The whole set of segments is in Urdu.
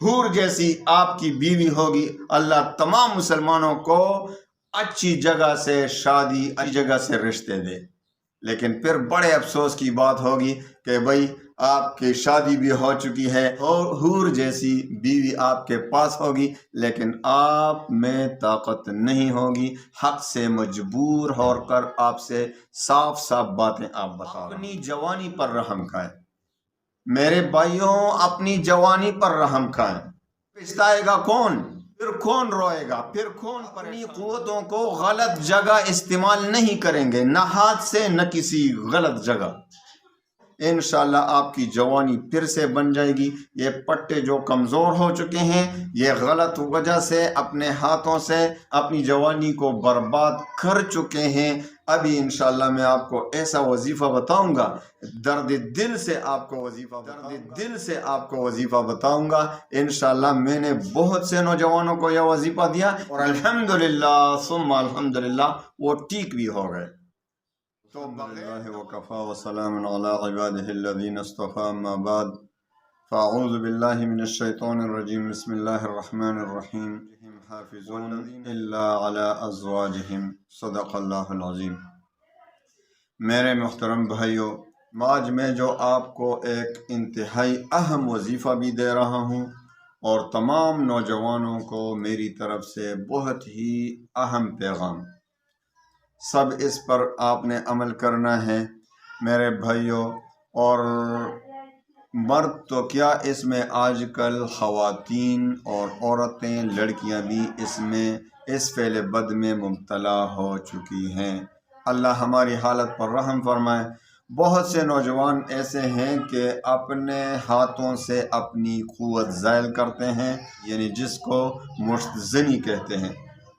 حور جیسی آپ کی بیوی ہوگی۔ اللہ تمام مسلمانوں کو اچھی جگہ سے شادی، اچھی جگہ سے رشتے دے۔ لیکن پھر بڑے افسوس کی بات ہوگی کہ بھائی آپ کی شادی بھی ہو چکی ہے اور حور جیسی بیوی آپ کے پاس ہوگی، لیکن آپ میں طاقت نہیں ہوگی حق سے مجبور ہو کر آپ سے صاف صاف باتیں آپ بتا رہے ہیں۔ اپنی جوانی پر رحم کھائیں میرے بھائیوں، اپنی جوانی پر رحم کھائیں۔ پچھتائے گا کون؟ پھر کون روئے گا؟ پھر کون اپنی قوتوں کو غلط جگہ استعمال نہیں کریں گے، نہ ہاتھ سے نہ کسی غلط جگہ۔ انشاءاللہ آپ کی جوانی پھر سے بن جائے گی۔ یہ پٹے جو کمزور ہو چکے ہیں، یہ غلط وجہ سے اپنے ہاتھوں سے اپنی جوانی کو برباد کر چکے ہیں۔ ابھی انشاءاللہ میں آپ کو ایسا وظیفہ بتاؤں گا، درد دل سے آپ کو وظیفہ بتاؤں گا۔ انشاءاللہ میں نے بہت سے نوجوانوں کو یہ وظیفہ دیا اور الحمدللہ ثم الحمدللہ وہ ٹھیک بھی ہو گئے۔ اللہ وکفا وسلام علی عبادہ الذین اصطفی، اما بعد فاعوذ باللہ من الشیطان الرجیم، بسم اللہ الرحمن الرحیم، حافظون الا علی ازواجہم، صدق اللہ العظیم۔ میرے محترم بھائیوں، آج میں جو آپ کو ایک انتہائی اہم وظیفہ بھی دے رہا ہوں اور تمام نوجوانوں کو میری طرف سے بہت ہی اہم پیغام، سب اس پر آپ نے عمل کرنا ہے میرے بھائیوں۔ اور مرد تو کیا، اس میں آج کل خواتین اور عورتیں، لڑکیاں بھی اس فعل بد میں مبتلا ہو چکی ہیں۔ اللہ ہماری حالت پر رحم فرمائے۔ بہت سے نوجوان ایسے ہیں کہ اپنے ہاتھوں سے اپنی قوت زائل کرتے ہیں، یعنی جس کو مشت زنی کہتے ہیں،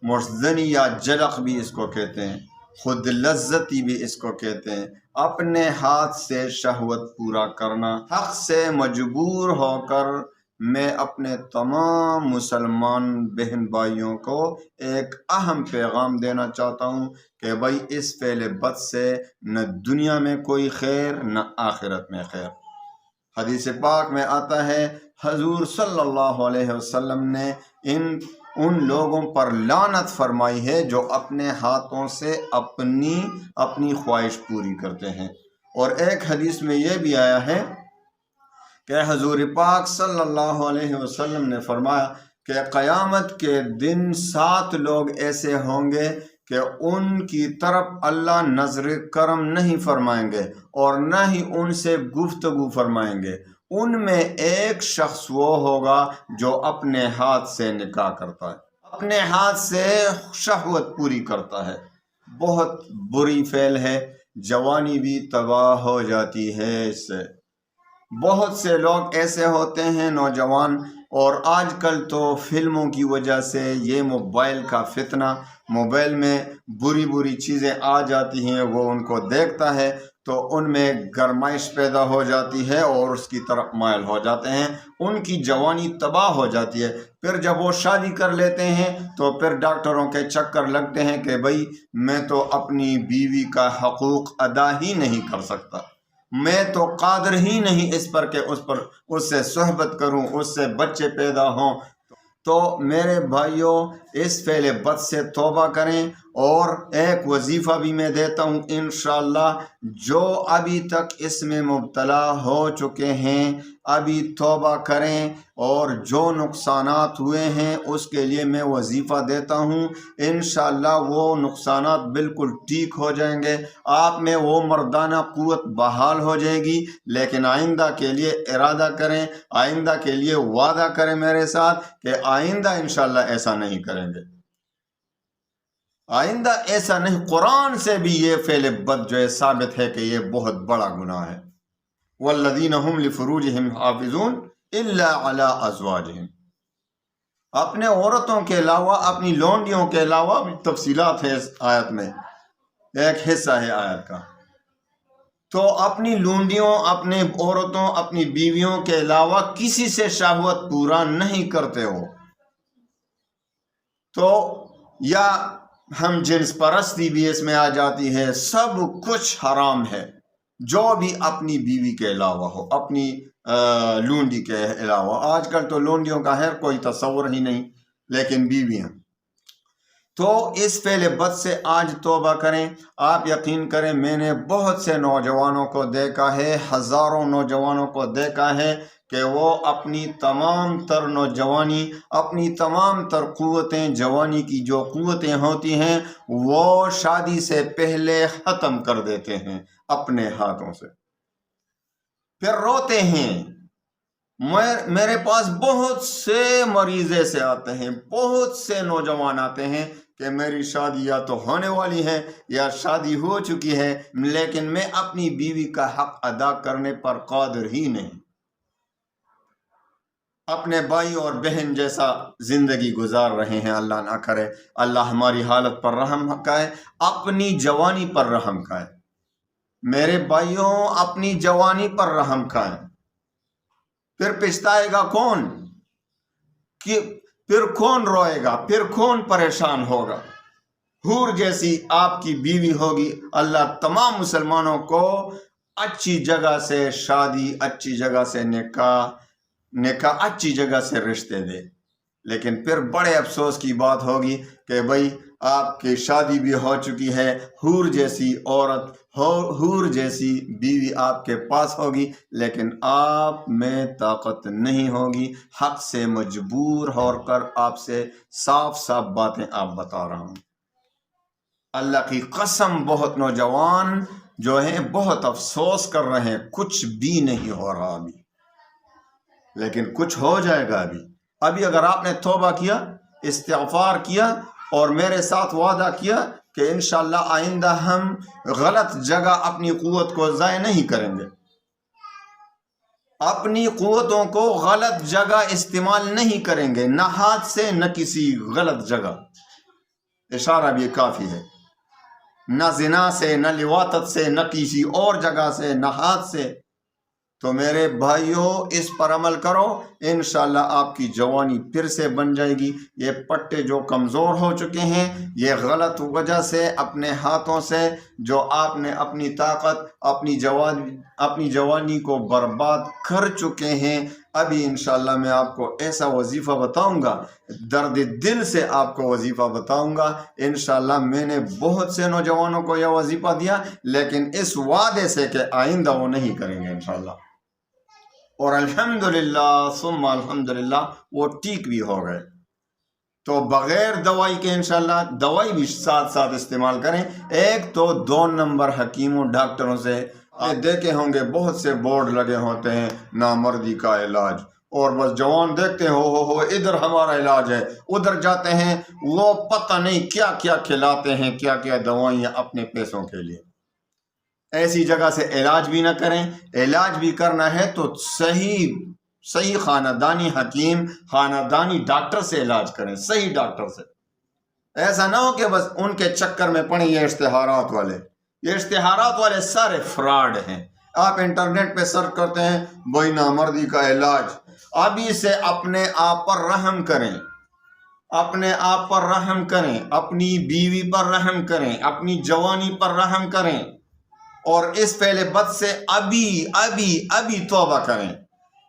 مشت زنی یا جلق بھی اس کو کہتے ہیں، خود لذتی بھی اس کو کہتے ہیں۔ اپنے ہاتھ سے شہوت پورا کرنا، حق سے مجبور ہو کر میں اپنے تمام مسلمان بہن بھائیوں کو ایک اہم پیغام دینا چاہتا ہوں کہ بھائی اس فعل بد سے نہ دنیا میں کوئی خیر نہ آخرت میں خیر۔ حدیث پاک میں آتا ہے، حضور صلی اللہ علیہ وسلم نے ان لوگوں پر لعنت فرمائی ہے جو اپنے ہاتھوں سے اپنی خواہش پوری کرتے ہیں۔ اور ایک حدیث میں یہ بھی آیا ہے کہ حضور پاک صلی اللہ علیہ وسلم نے فرمایا کہ قیامت کے دن 7 لوگ ایسے ہوں گے کہ ان کی طرف اللہ نظر کرم نہیں فرمائیں گے اور نہ ہی ان سے گفتگو فرمائیں گے۔ ان میں ایک شخص وہ ہوگا جو اپنے ہاتھ سے نکاح کرتا ہے، اپنے ہاتھ سے شہوت پوری کرتا ہے۔ بہت بری فعل ہے، جوانی بھی تباہ ہو جاتی ہے اس سے۔ بہت سے لوگ ایسے ہوتے ہیں نوجوان، اور آج کل تو فلموں کی وجہ سے یہ موبائل کا فتنہ، موبائل میں بری چیزیں آ جاتی ہیں، وہ ان کو دیکھتا ہے تو ان میں گرمائش پیدا ہو جاتی ہے اور اس کی طرف مائل ہو جاتے ہیں، ان کی جوانی تباہ ہو جاتی ہے۔ پھر جب وہ شادی کر لیتے ہیں تو پھر ڈاکٹروں کے چکر لگتے ہیں کہ بھائی میں تو اپنی بیوی کا حقوق ادا ہی نہیں کر سکتا، میں تو قادر ہی نہیں اس پر کہ اس سے صحبت کروں، اس سے بچے پیدا ہوں۔ تو میرے بھائیوں، اس فعل بد سے توبہ کریں۔ اور ایک وظیفہ بھی میں دیتا ہوں انشاءاللہ، جو ابھی تک اس میں مبتلا ہو چکے ہیں ابھی توبہ کریں، اور جو نقصانات ہوئے ہیں اس کے لیے میں وظیفہ دیتا ہوں، انشاءاللہ وہ نقصانات بالکل ٹھیک ہو جائیں گے، آپ میں وہ مردانہ قوت بحال ہو جائے گی۔ لیکن آئندہ کے لیے ارادہ کریں، آئندہ کے لیے وعدہ کریں میرے ساتھ کہ آئندہ انشاءاللہ ایسا نہیں کریں گے، آئندہ ایسا نہیں۔ قرآن سے بھی یہ فعل بد جو ہے ثابت ہے کہ یہ بہت بڑا گناہ ہے۔ والذین هم لفروجہم حافظون الا علی ازواجہم، اپنے عورتوں کے علاوہ، اپنی لونڈیوں کے علاوہ بھی تفصیلات ہے اس آیت میں، ایک حصہ ہے آیت کا۔ تو اپنی لونڈیوں، اپنے عورتوں، اپنی بیویوں کے علاوہ کسی سے شہوت پورا نہیں کرتے ہو، تو یا ہم جنس پرستی بھی اس میں آ جاتی ہے، سب کچھ حرام ہے۔ جو بھی اپنی بیوی کے علاوہ ہو، اپنی لونڈی کے علاوہ. آج کل تو لونڈیوں کا خیر کوئی تصور ہی نہیں، لیکن بیویاں. تو اس فعل بد سے آج توبہ کریں. آپ یقین کریں میں نے بہت سے نوجوانوں کو دیکھا ہے، ہزاروں نوجوانوں کو دیکھا ہے کہ وہ اپنی تمام تر نوجوانی، اپنی تمام تر قوتیں، جوانی کی جو قوتیں ہوتی ہیں وہ شادی سے پہلے ختم کر دیتے ہیں اپنے ہاتھوں سے. پھر روتے ہیں. میرے پاس بہت سے مریض ایسے آتے ہیں، بہت سے نوجوان آتے ہیں کہ میری شادی یا تو ہونے والی ہے یا شادی ہو چکی ہے، لیکن میں اپنی بیوی کا حق ادا کرنے پر قادر ہی نہیں. اپنے بھائی اور بہن جیسا زندگی گزار رہے ہیں. اللہ نہ کرے، اللہ ہماری حالت پر رحم کرے، اپنی جوانی پر رحم کرے. میرے بھائیوں، اپنی جوانی پر رحم کرے. پھر پچھتائے گا کون؟ پھر کون روئے گا؟ پھر کون پریشان ہوگا؟ حور جیسی آپ کی بیوی ہوگی. اللہ تمام مسلمانوں کو اچھی جگہ سے شادی، اچھی جگہ سے نکاح، اچھی جگہ سے رشتے دے. لیکن پھر بڑے افسوس کی بات ہوگی کہ بھائی آپ کی شادی بھی ہو چکی ہے، حور جیسی عورت، حور جیسی بیوی آپ کے پاس ہوگی، لیکن آپ میں طاقت نہیں ہوگی. حق سے مجبور ہو کر آپ سے صاف صاف باتیں آپ بتا رہا ہوں. اللہ کی قسم بہت نوجوان جو ہیں بہت افسوس کر رہے ہیں. کچھ بھی نہیں ہو رہا ابھی، لیکن کچھ ہو جائے گا. ابھی اگر آپ نے توبہ کیا، استغفار کیا اور میرے ساتھ وعدہ کیا کہ انشاءاللہ آئندہ ہم غلط جگہ اپنی قوت کو ضائع نہیں کریں گے، اپنی قوتوں کو غلط جگہ استعمال نہیں کریں گے، نہ ہاتھ سے نہ کسی غلط جگہ. اشارہ بھی کافی ہے. نہ زنا سے، نہ لواطت سے، نہ کسی اور جگہ سے، نہ ہاتھ سے. تو میرے بھائیوں اس پر عمل کرو، انشاءاللہ آپ کی جوانی پھر سے بن جائے گی. یہ پٹے جو کمزور ہو چکے ہیں، یہ غلط وجہ سے اپنے ہاتھوں سے جو آپ نے اپنی طاقت، اپنی جوانی کو برباد کر چکے ہیں. ابھی انشاءاللہ میں آپ کو ایسا وظیفہ بتاؤں گا، درد دل سے آپ کو وظیفہ بتاؤں گا. انشاءاللہ میں نے بہت سے نوجوانوں کو یہ وظیفہ دیا، لیکن اس وعدے سے کہ آئندہ وہ نہیں کریں گے انشاءاللہ. اور الحمدللہ ثم الحمدللہ وہ ٹھیک بھی ہو گئے. تو بغیر دوائی کے انشاءاللہ دوائی بھی ساتھ ساتھ استعمال کریں. ایک تو 2 نمبر حکیموں، ڈاکٹروں سے آپ دیکھے ہوں گے بہت سے بورڈ لگے ہوتے ہیں، نامردی کا علاج، اور بس جوان دیکھتے ہیں ہو ادھر ہمارا علاج ہے، ادھر جاتے ہیں، وہ پتہ نہیں کیا کیا کھلاتے ہیں، کیا کیا دوائیاں اپنے پیسوں کے لیے. ایسی جگہ سے علاج بھی نہ کریں. علاج بھی کرنا ہے تو صحیح خاندانی حکیم، خاندانی ڈاکٹر سے علاج کریں، صحیح ڈاکٹر سے. ایسا نہ ہو کہ بس ان کے چکر میں پڑیں. یہ اشتہارات والے سارے فراڈ ہیں. آپ انٹرنیٹ پہ سرچ کرتے ہیں بھائی نامردی کا علاج. ابھی سے اپنے آپ پر رحم کریں، اپنے آپ پر رحم کریں، اپنی بیوی پر رحم کریں، اپنی جوانی پر رحم کریں، اور اس فعل بد سے ابھی توبہ کریں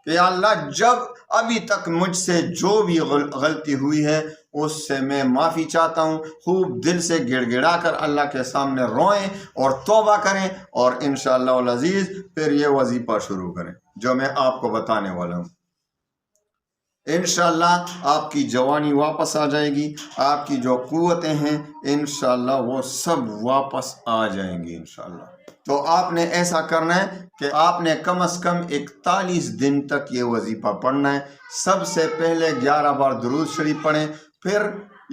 کہ یا اللہ جب ابھی تک مجھ سے جو بھی غلطی ہوئی ہے اس سے میں معافی چاہتا ہوں. خوب دل سے گڑ گڑا کر اللہ کے سامنے روئیں اور توبہ کریں، اور انشاءاللہ العزیز پھر یہ وظیفہ شروع کریں جو میں آپ کو بتانے والا ہوں. انشاءاللہ آپ کی جوانی واپس آ جائے گی، آپ کی جو قوتیں ہیں انشاءاللہ وہ سب واپس آ جائیں گی انشاءاللہ. تو آپ نے ایسا کرنا ہے کہ آپ نے کم از کم 41 دن تک یہ وظیفہ پڑھنا ہے. سب سے پہلے 11 بار درود شریف پڑھیں، پھر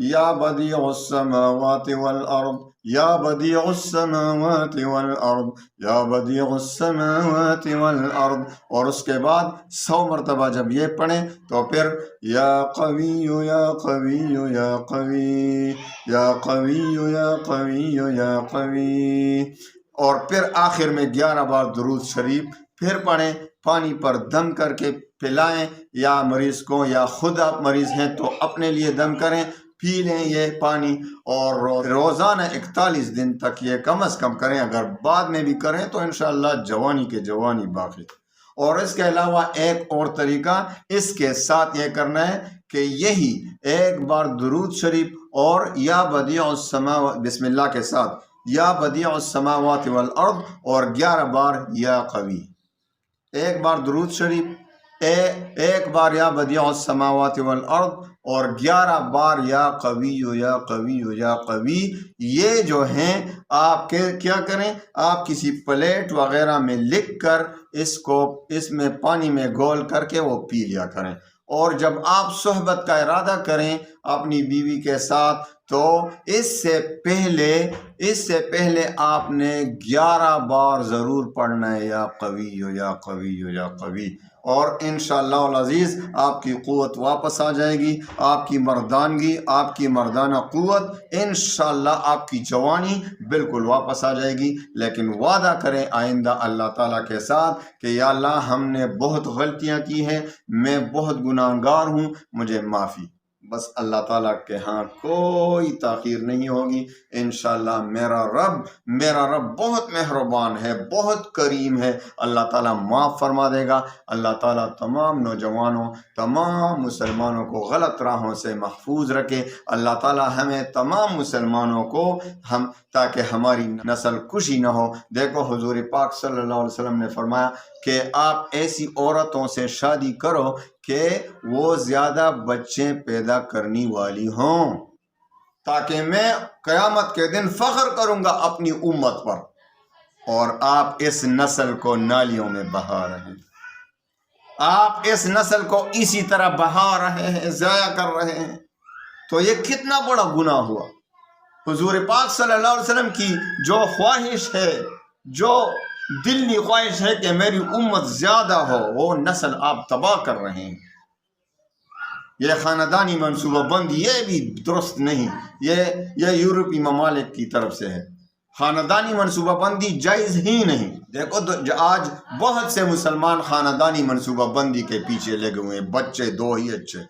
یا بدیع السماوات والارض، یا بدیع السماوات والارض، یا بدیع السماوات والارض، اور اس کے بعد 100 مرتبہ جب یہ پڑھیں تو پھر یا قوی یا قوی یا قوی یا قوی یا قوی یا قوی، اور پھر آخر میں 11 بار درود شریف پھر پڑھیں. پانی پر دم کر کے پلائیں، یا مریض کو، یا خود آپ مریض ہیں تو اپنے لیے دم کریں، پی لیں یہ پانی، اور روزانہ 41 دن تک یہ کم از کم کریں. اگر بعد میں بھی کریں تو انشاءاللہ جوانی کے جوانی باقی. اور اس کے علاوہ ایک اور طریقہ اس کے ساتھ یہ کرنا ہے کہ یہی ایک بار درود شریف اور یا بدیع السماوات بسم اللہ کے ساتھ یا بدیع السماوات والارض اور 11 بار یا قوی، ایک بار درود شریف، ایک بار یا بدیع السماوات والارض اور 11 بار یا قوی یا قوی یا قوی، یہ جو ہیں آپ کے کیا کریں، آپ کسی پلیٹ وغیرہ میں لکھ کر اس میں پانی میں گول کر کے وہ پی لیا کریں۔ اور جب آپ صحبت کا ارادہ کریں اپنی بیوی کے ساتھ تو اس سے پہلے آپ نے 11 بار ضرور پڑھنا ہے یا قوی یا قوی یا قوی، اور انشاءاللہ العزیز آپ کی قوت واپس آ جائے گی، آپ کی مردانگی، آپ کی مردانہ قوت، انشاءاللہ آپ کی جوانی بالکل واپس آ جائے گی۔ لیکن وعدہ کریں آئندہ اللہ تعالیٰ کے ساتھ کہ یا اللہ ہم نے بہت غلطیاں کی ہیں، میں بہت گناہگار ہوں، مجھے معافی۔ بس اللہ تعالیٰ کے ہاں کوئی تاخیر نہیں ہوگی انشاءاللہ۔ میرا رب بہت مہربان ہے، بہت کریم ہے، اللہ تعالیٰ معاف فرما دے گا۔ اللہ تعالیٰ تمام نوجوانوں، تمام مسلمانوں کو غلط راہوں سے محفوظ رکھے۔ اللہ تعالیٰ ہمیں تمام مسلمانوں کو تاکہ ہماری نسل کشی نہ ہو۔ دیکھو حضور پاک صلی اللہ علیہ وسلم نے فرمایا کہ آپ ایسی عورتوں سے شادی کرو کہ وہ زیادہ بچے پیدا کرنے والی ہوں، تاکہ میں قیامت کے دن فخر کروں گا اپنی امت پر، اور آپ اس نسل کو نالیوں میں بہا رہے ہیں، آپ اس نسل کو اسی طرح بہا رہے ہیں، ضائع کر رہے ہیں، تو یہ کتنا بڑا گناہ ہوا۔ حضور پاک صلی اللہ علیہ وسلم کی جو خواہش ہے، جو دلی خواہش ہے کہ میری امت زیادہ ہو، وہ نسل آپ تباہ کر رہے ہیں۔ یہ خاندانی منصوبہ بندی یہ بھی درست نہیں، یہ یورپی ممالک کی طرف سے ہے، خاندانی منصوبہ بندی جائز ہی نہیں۔ دیکھو آج بہت سے مسلمان خاندانی منصوبہ بندی کے پیچھے لگے ہوئے ہیں، بچے دو ہی اچھے۔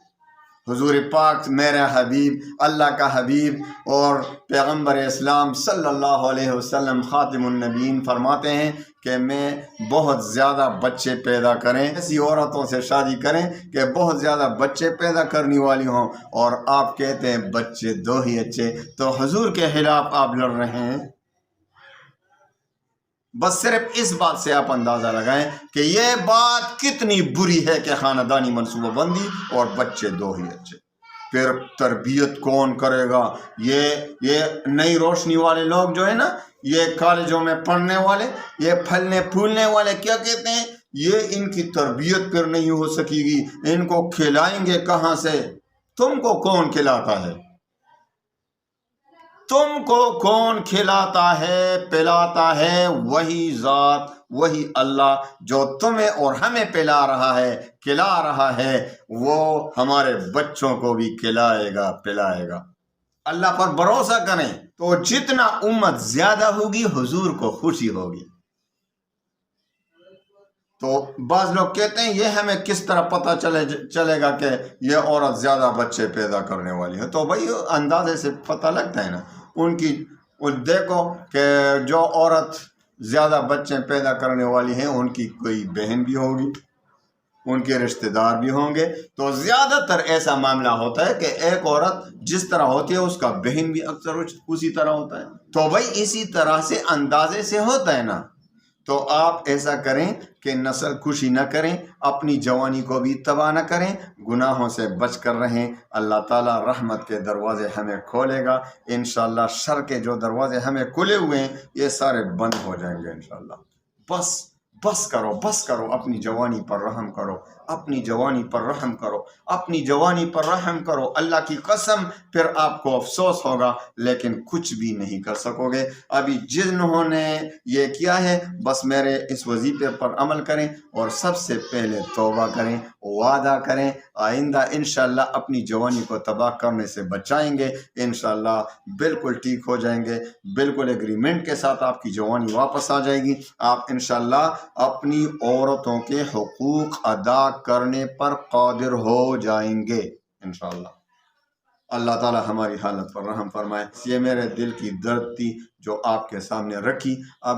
حضور پاک میرا حبیب، اللہ کا حبیب اور پیغمبر اسلام صلی اللہ علیہ وسلم خاتم النبیین فرماتے ہیں کہ میں بہت زیادہ بچے پیدا کریں، ایسی عورتوں سے شادی کریں کہ بہت زیادہ بچے پیدا کرنے والی ہوں، اور آپ کہتے ہیں بچے دو ہی اچھے، تو حضور کے خلاف آپ لڑ رہے ہیں۔ بس صرف اس بات سے آپ اندازہ لگائیں کہ یہ بات کتنی بری ہے کہ خاندانی منصوبہ بندی اور بچے دو ہی اچھے۔ پھر تربیت کون کرے گا؟ یہ نئی روشنی والے لوگ جو ہے نا، یہ کالجوں میں پڑھنے والے، یہ پھلنے پھولنے والے، کیا کہتے ہیں، یہ ان کی تربیت پھر نہیں ہو سکے گی، ان کو کھلائیں گے کہاں سے؟ تم کو کون کھلاتا ہے؟ تم کو کون کھلاتا ہے پلاتا ہے؟ وہی ذات، وہی اللہ جو تمہیں اور ہمیں پلا رہا ہے، کھلا رہا ہے، وہ ہمارے بچوں کو بھی کھلائے گا، پلائے گا۔ اللہ پر بھروسہ کریں تو جتنا امت زیادہ ہوگی حضور کو خوشی ہوگی۔ تو بعض لوگ کہتے ہیں یہ ہمیں کس طرح پتہ چلے گا کہ یہ عورت زیادہ بچے پیدا کرنے والی ہے؟ تو بھائی اندازے سے پتہ لگتا ہے نا، دیکھو کہ جو عورت زیادہ بچے پیدا کرنے والی ہیں ان کی کوئی بہن بھی ہوگی، ان کے رشتہ دار بھی ہوں گے، تو زیادہ تر ایسا معاملہ ہوتا ہے کہ ایک عورت جس طرح ہوتی ہے اس کا بہن بھی اکثر اسی طرح ہوتا ہے۔ تو بھائی اسی طرح سے اندازے سے ہوتا ہے نا، تو آپ ایسا کریں کہ نسل کشی نہ کریں، اپنی جوانی کو بھی تباہ نہ کریں، گناہوں سے بچ کر رہیں۔ اللہ تعالیٰ رحمت کے دروازے ہمیں کھولے گا انشاءاللہ، شر کے جو دروازے ہمیں کھلے ہوئے ہیں یہ سارے بند ہو جائیں گے انشاءاللہ۔ بس کرو، اپنی جوانی پر رحم کرو، اپنی جوانی پر رحم کرو، اپنی جوانی پر رحم کرو، اللہ کی قسم پھر آپ کو افسوس ہوگا لیکن کچھ بھی نہیں کر سکو گے۔ ابھی جنہوں نے یہ کیا ہے بس میرے اس وظیفے پر عمل کریں اور سب سے پہلے توبہ کریں، وعدہ کریں آئندہ انشاءاللہ اپنی جوانی کو تباہ کرنے سے بچائیں گے، انشاءاللہ بالکل ٹھیک ہو جائیں گے، بالکل ایگریمنٹ کے ساتھ آپ کی جوانی واپس آ جائے گی، آپ انشاءاللہ اپنی عورتوں کے حقوق ادا کرنے پر قادر ہو جائیں گے انشاءاللہ۔ اللہ تعالی ہماری حالت پر رحم فرمائے۔ یہ میرے دل کی درد تھی جو آپ کے سامنے رکھی۔ اب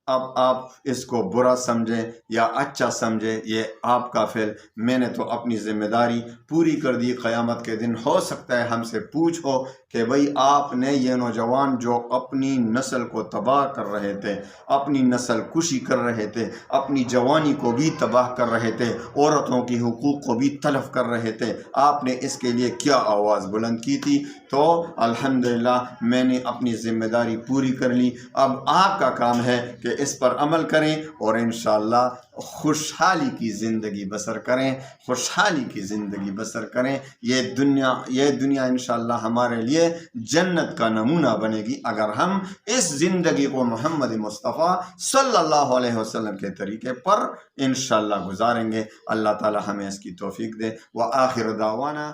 اب آپ اس کو برا سمجھیں یا اچھا سمجھیں، یہ آپ کا فعل، میں نے تو اپنی ذمہ داری پوری کر دی۔ قیامت کے دن ہو سکتا ہے ہم سے پوچھو کہ بھئی آپ نے یہ نوجوان جو اپنی نسل کو تباہ کر رہے تھے، اپنی نسل کشی کر رہے تھے، اپنی جوانی کو بھی تباہ کر رہے تھے، عورتوں کی حقوق کو بھی تلف کر رہے تھے، آپ نے اس کے لیے کیا آواز بلند کی تھی؟ تو الحمدللہ میں نے اپنی ذمہ داری پوری کر لی۔ اب آپ کا کام ہے کہ اس پر عمل کریں اور انشاءاللہ خوشحالی کی زندگی بسر کریں، خوشحالی کی زندگی بسر کریں۔ یہ دنیا انشاءاللہ ہمارے لیے جنت کا نمونہ بنے گی اگر ہم اس زندگی کو محمد مصطفیٰ صلی اللہ علیہ وسلم کے طریقے پر انشاءاللہ گزاریں گے۔ اللہ تعالی ہمیں اس کی توفیق دے۔ وآخر دعوانا